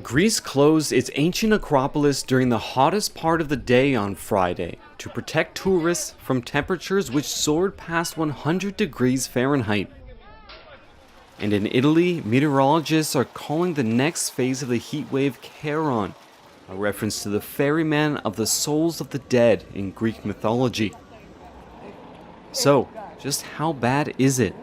Greece closed its ancient Acropolis during the hottest part of the day on Friday to protect tourists from temperatures which soared past 100 degrees Fahrenheit. And in Italy, meteorologists are calling the next phase of the heat wave Charon, a reference to the ferryman of the souls of the dead in Greek mythology. So, just how bad is it?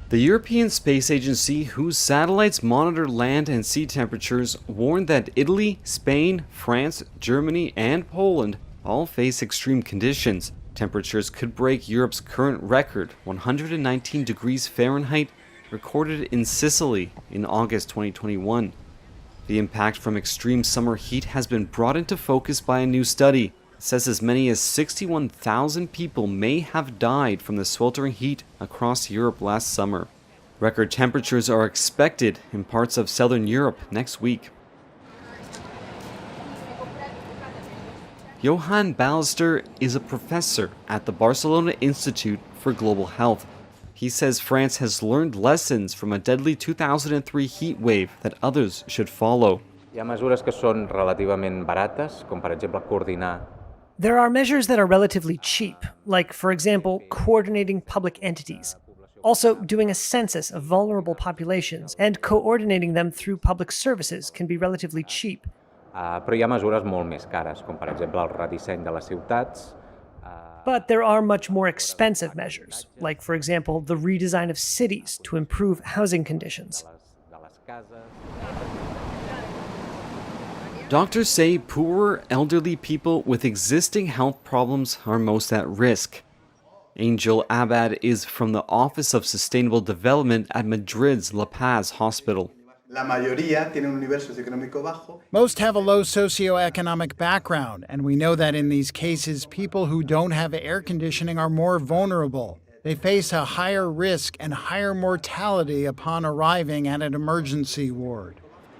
The European Space Agency, whose satellites monitor land and sea temperatures, warned that Italy, Spain, France, Germany, and Poland all face extreme conditions. Temperatures could break Europe's current record, 119 degrees Fahrenheit, recorded in Sicily in August 2021. The impact from extreme summer heat has been brought into focus by a new study. It says as many as 61,000 people may have died from the sweltering heat across Europe last summer. Record temperatures are expected in parts of southern Europe next week. Johan Ballester is a professor at the Barcelona Institute for Global Health. He says France has learned lessons from a deadly 2003 heat wave that others should follow. Hi ha mesures que són relativament barates, com per exemple coordinar. There are measures that are relatively cheap, like, for example, coordinating public entities. Also, doing a census of vulnerable populations and coordinating them through public services can be relatively cheap. Però hi ha mesures molt més cares, com per exemple el redisseny de les ciutats. But there are much more expensive measures, like, for example, the redesign of cities to improve housing conditions. De les cases. Doctors say poorer elderly people with existing health problems are most at risk. Angel Abad is from the Office of Sustainable Development at Madrid's La Paz Hospital. Most have a low socioeconomic background, and we know that in these cases, people who don't have air conditioning are more vulnerable. They face a higher risk and higher mortality upon arriving at an emergency ward.